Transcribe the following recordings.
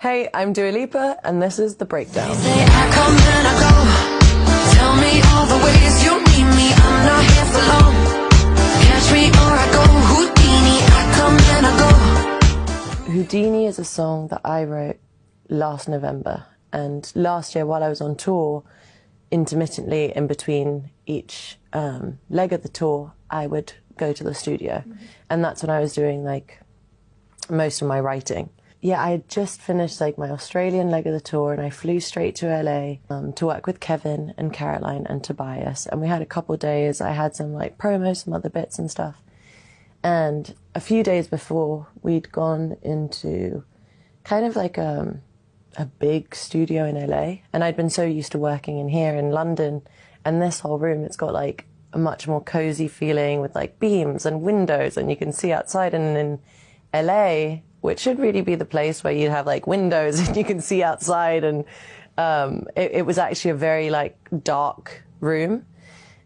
Hey, I'm Dua Lipa, and this is The Breakdown. They say I come and I go. Tell me all the ways you need me. I'm not here for long. Catch me or I go Houdini. I come and I go. Houdini is a song that I wrote last November. And last year, while I was on tour, intermittently in between each leg of the tour, I would go to the studio. And that's when I was doing like most of my writing. Yeah, I had just finished like my Australian leg of the tour, and I flew straight to LA to work with Kevin and Caroline and Tobias. And we had a couple of days. I had some like promos, some other bits and stuff. And a few days before, we'd gone into kind of like a big studio in LA. And I'd been so used to working in here in London. And this whole room, it's got like a much more cozy feeling with like beams and windows, and you can see outside. And in LA, which should really be the place where you have like windows and you can see outside, and it was actually a very like dark room,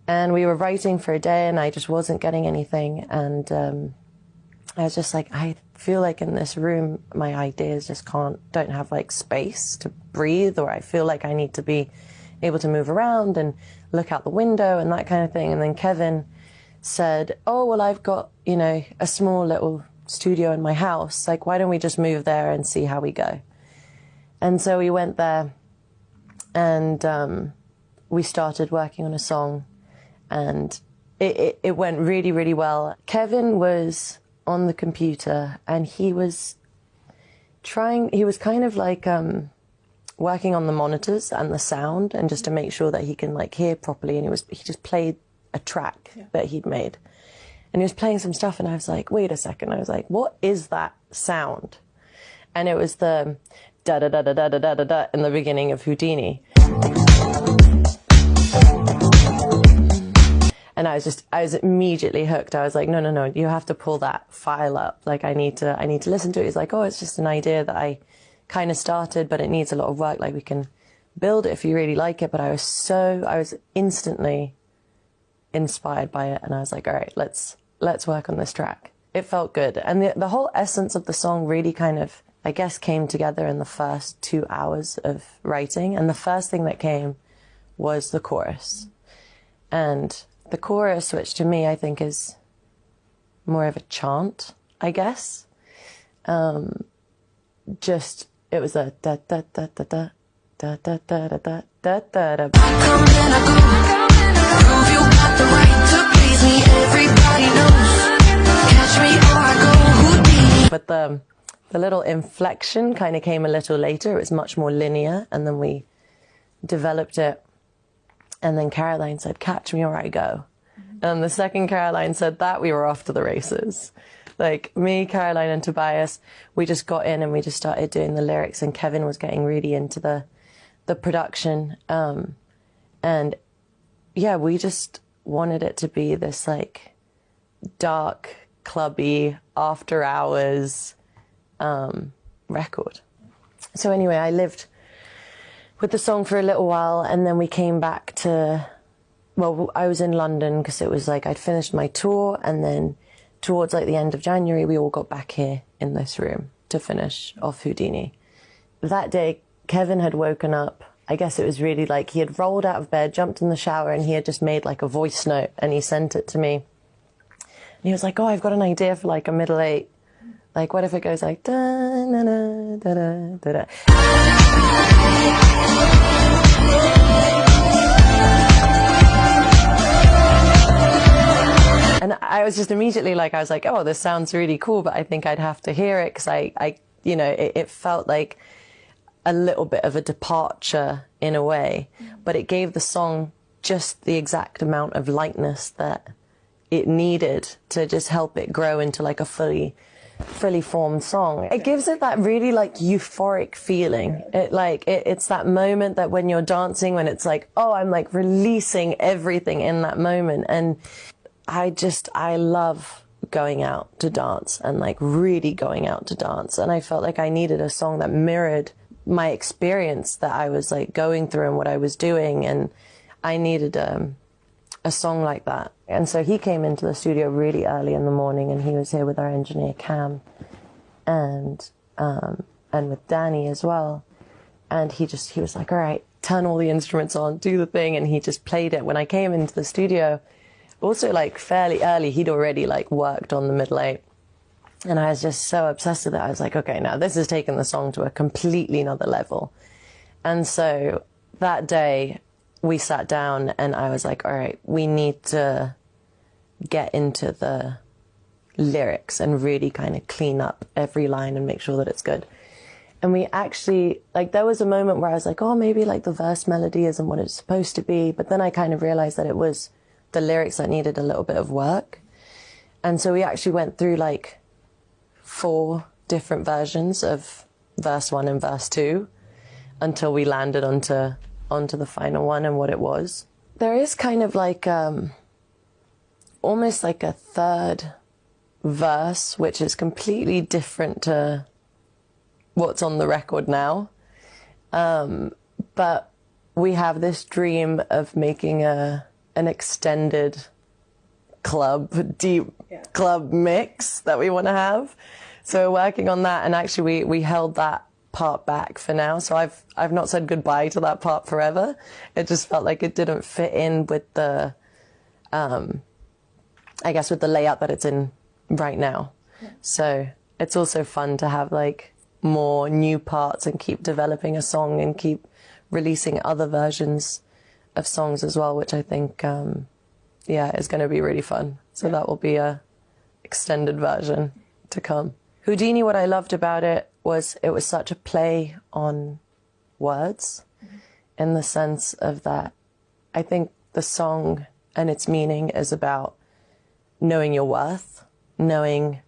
and we were writing for a day and I just wasn't getting anything, and I was just like, I feel like in this room my ideas just don't have like space to breathe, or I feel like I need to be able to move around and look out the window and that kind of thing. And then Kevin said, oh well, I've got, you know, a small little studio in my house, like why don't we just move there and see how we go. And so we went there, and we started working on a song, and it went really, really well. Kevin was on the computer, and he was kind of like working on the monitors and the sound, and just to make sure that he can like hear properly, and he just played a track that he'd made. And he was playing some stuff, and I was like, wait a second. I was like, what is that sound? And it was the da-da-da-da-da-da-da-da in the beginning of Houdini. And I was immediately hooked. I was like, no, you have to pull that file up. Like, I need to listen to it. He's like, oh, it's just an idea that I kind of started, but it needs a lot of work. Like, we can build it if you really like it. But I was instantly inspired by it. And I was like, all right, let's work on this track. It felt good. And the whole essence of the song really kind of, I guess, came together in the first 2 hours of writing. And the first thing that came was the chorus. And the chorus, which to me I think is more of a chant, I guess. It was a da da da da da da da da da da da da da. Prove you got the right to please me. Everybody knows. Catch me or I go Houdini. But the little inflection kind of came a little later. It was much more linear, and then we developed it. And then Caroline said, catch me or I go. And the second Caroline said that, we were off to the races. Like, me, Caroline, and Tobias, we just got in and we just started doing the lyrics, and Kevin was getting really into the production. And yeah, we just wanted it to be this like dark, clubby, after hours record. So anyway, I lived with the song for a little while, and then we came back to, well, I was in London because it was like I'd finished my tour, and then towards like the end of January, we all got back here in this room to finish off Houdini. That day, Kevin had woken up. I guess it was really like he had rolled out of bed, jumped in the shower, and he had just made like a voice note, and he sent it to me. And he was like, oh, I've got an idea for like a middle eight. Like, what if it goes like da da da da da da da. And I was just immediately like, I was like, oh, this sounds really cool, but I think I'd have to hear it, because I you know, it felt like a little bit of a departure in a way, but it gave the song just the exact amount of lightness that it needed to just help it grow into like a fully formed song. It gives it that really like euphoric feeling. It's that moment that when you're dancing, when it's like, oh, I'm like releasing everything in that moment. And I love going out to dance, and like really going out to dance. And I felt like I needed a song that mirrored my experience that I was like going through and what I was doing, and I needed a song like that. And so he came into the studio really early in the morning, and he was here with our engineer Cam, and and with Danny as well. And he was like, all right, turn all the instruments on, do the thing. And he just played it. When I came into the studio, also like fairly early, he'd already like worked on the middle eight. And I was just so obsessed with it. I was like, okay, now this has taken the song to a completely another level. And so that day we sat down and I was like, all right, we need to get into the lyrics and really kind of clean up every line and make sure that it's good. And we actually, like, there was a moment where I was like, oh, maybe like the verse melody isn't what it's supposed to be. But then I kind of realized that it was the lyrics that needed a little bit of work. And so we actually went through like 4 different versions of verse 1 and verse 2 until we landed onto the final one and what it was. There is kind of like almost like a third verse, which is completely different to what's on the record now. But we have this dream of making an extended deep club mix that we want to have. So we're working on that, and actually we held that part back for now. So I've not said goodbye to that part forever. It just felt like it didn't fit in with the, I guess with the layout that it's in right now. Yeah. So it's also fun to have like more new parts and keep developing a song and keep releasing other versions of songs as well, which I think, is going to be really fun. So that will be a extended version to come. Houdini, what I loved about it was such a play on words, in the sense of that I think the song and its meaning is about knowing your worth, knowing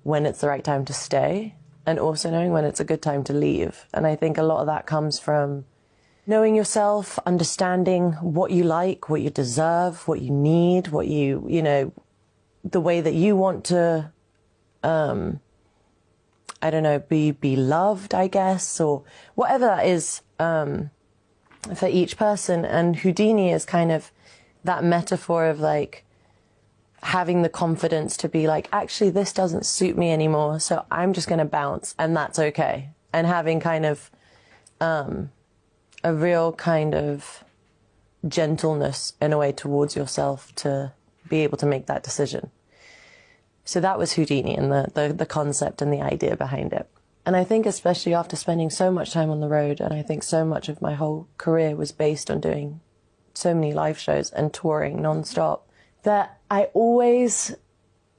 when it's the right time to stay, and also knowing when it's a good time to leave. And I think a lot of that comes from knowing yourself, understanding what you like, what you deserve, what you need, what you know, the way that you want to, I don't know, be loved, I guess, or whatever that is for each person. And Houdini is kind of that metaphor of like having the confidence to be like, actually, this doesn't suit me anymore, so I'm just going to bounce, and that's okay. And having kind of a real kind of gentleness in a way towards yourself to be able to make that decision. So that was Houdini and the concept and the idea behind it. And I think especially after spending so much time on the road, and I think so much of my whole career was based on doing so many live shows and touring non-stop, that I always,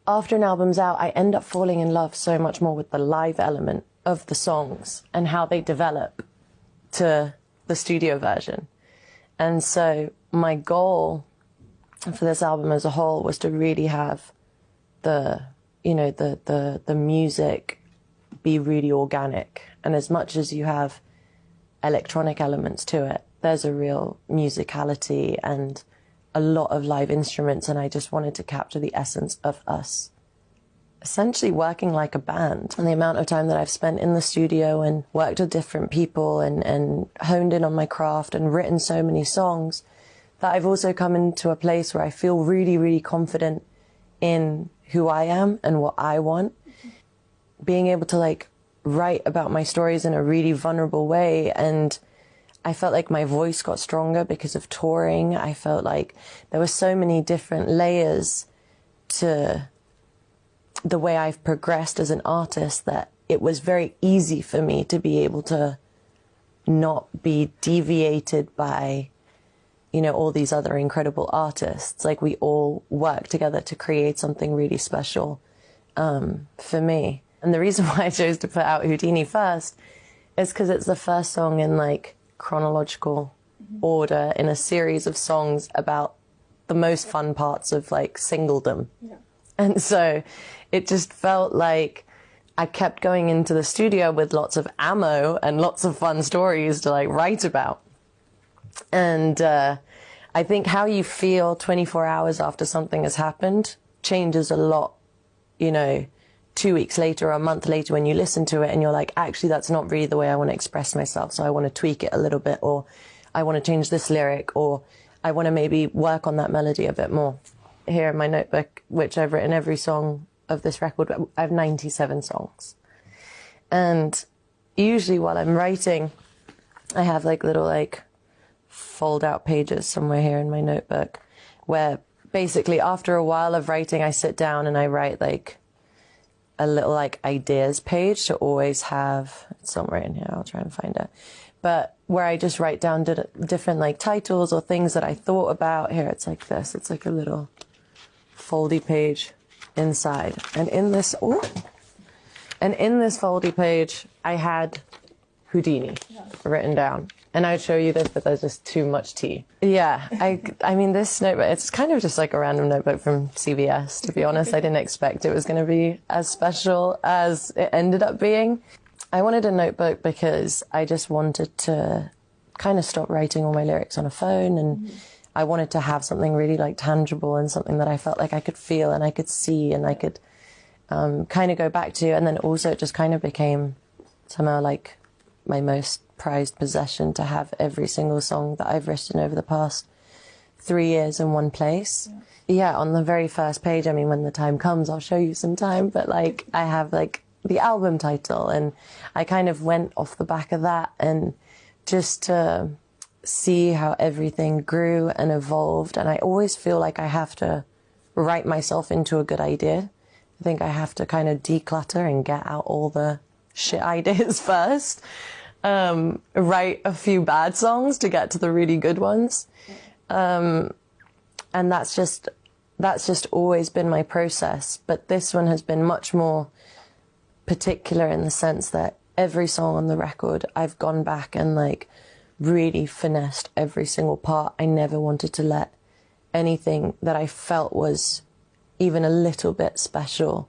after an album's out, I end up falling in love so much more with the live element of the songs and how they develop to the studio version. And so my goal for this album as a whole was to really have the music be really organic. And as much as you have electronic elements to it, there's a real musicality and a lot of live instruments. And I just wanted to capture the essence of us essentially working like a band. And the amount of time that I've spent in the studio and worked with different people and honed in on my craft and written so many songs, that I've also come into a place where I feel really, really confident in who I am and what I want. Being able to like write about my stories in a really vulnerable way. And I felt like my voice got stronger because of touring. I felt like there were so many different layers to the way I've progressed as an artist that it was very easy for me to be able to not be deviated by, you know, all these other incredible artists. Like, we all work together to create something really special for me. And the reason why I chose to put out Houdini first is because it's the first song in like chronological order in a series of songs about the most fun parts of like singledom. Yeah. And so it just felt like I kept going into the studio with lots of ammo and lots of fun stories to like write about. And I think how you feel 24 hours after something has happened changes a lot, you know, 2 weeks later or a month later when you listen to it and you're like, actually, that's not really the way I want to express myself. So I want to tweak it a little bit, or I want to change this lyric, or I want to maybe work on that melody a bit more. Here in my notebook, which I've written every song of this record, I have 97 songs. And, usually while I'm writing, I have like little like fold out pages somewhere here in my notebook where basically after a while of writing, I sit down and I write like a little like ideas page to always have, it's somewhere in here, I'll try and find it, but where I just write down different like titles or things that I thought about. Here, it's like this, it's like a little foldy page inside. And in this foldy page, I had Houdini written down. And I'd show you this, but there's just too much tea. Yeah, I mean, this notebook, it's kind of just like a random notebook from CVS, to be honest. I didn't expect it was going to be as special as it ended up being. I wanted a notebook because I just wanted to kind of stop writing all my lyrics on a phone, and I wanted to have something really like tangible and something that I felt like I could feel and I could see and I could kind of go back to. And then also it just kind of became somehow like my most prized possession to have every single song that I've written over the past 3 years in one place. Yeah, on the very first page, I mean, when the time comes, I'll show you some time, but like I have like the album title, and I kind of went off the back of that, and just to see how everything grew and evolved. And I always feel like I have to write myself into a good idea. I think I have to kind of declutter and get out all the shit ideas first. Write a few bad songs to get to the really good ones. And that's just always been my process. But this one has been much more particular in the sense that every song on the record, I've gone back and like really finessed every single part. I never wanted to let anything that I felt was even a little bit special,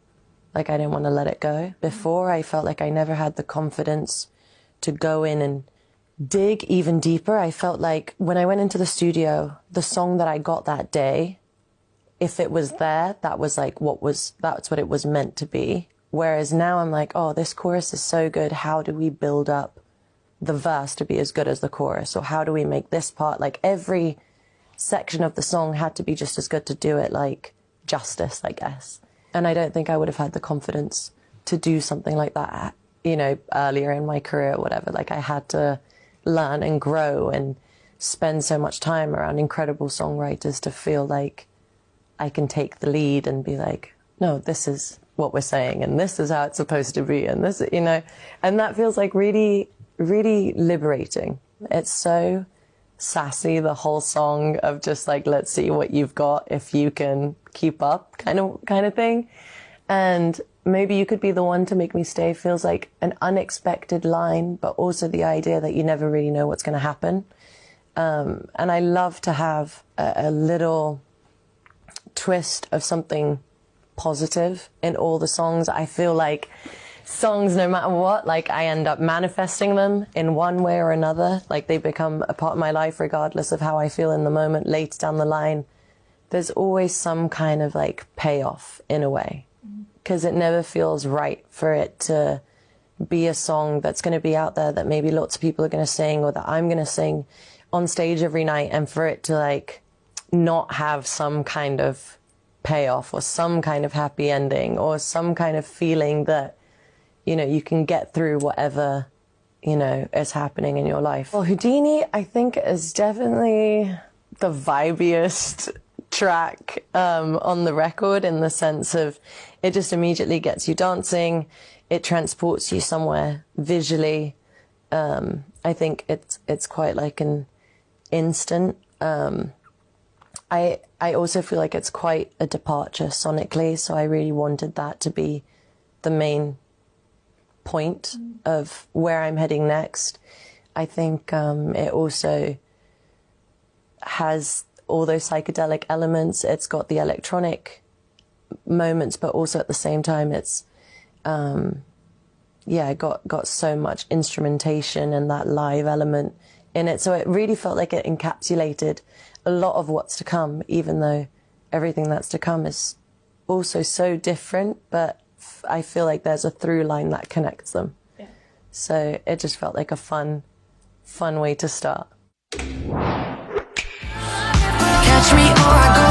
like I didn't want to let it go. Before, I felt like I never had the confidence to go in and dig even deeper. I felt like when I went into the studio, the song that I got that day, if it was there, that was like that's what it was meant to be. Whereas now I'm like, oh, this chorus is so good. How do we build up the verse to be as good as the chorus? Or how do we make this part, like every section of the song had to be just as good to do it like justice, I guess. And I don't think I would have had the confidence to do something like that, you know, earlier in my career or whatever. Like I had to learn and grow and spend so much time around incredible songwriters to feel like I can take the lead and be like, no, this is what we're saying and this is how it's supposed to be, and this, you know, and that feels like really, really liberating. It's so sassy, the whole song of just like, let's see what you've got if you can keep up kind of thing. And maybe you could be the one to make me stay feels like an unexpected line, but also the idea that you never really know what's going to happen. And I love to have a little twist of something positive in all the songs. I feel like songs, no matter what, like I end up manifesting them in one way or another. Like they become a part of my life regardless of how I feel in the moment. Later down the line, there's always some kind of like payoff in a way, because it never feels right for it to be a song that's going to be out there that maybe lots of people are going to sing, or that I'm going to sing on stage every night, and for it to like not have some kind of payoff or some kind of happy ending or some kind of feeling that, you know, you can get through whatever, you know, is happening in your life. Well, Houdini, I think, is definitely the vibiest track on the record, in the sense of it just immediately gets you dancing. It transports you somewhere visually. I think it's quite like an instant. I also feel like it's quite a departure sonically, so I really wanted that to be the main point of where I'm heading next. I think it also has all those psychedelic elements. It's got the electronic moments, but also at the same time it's got so much instrumentation and that live element in it. So it really felt like it encapsulated a lot of what's to come, even though everything that's to come is also so different, but I feel like there's a through line that connects them. Yeah. So it just felt like a fun way to start. Catch me or I go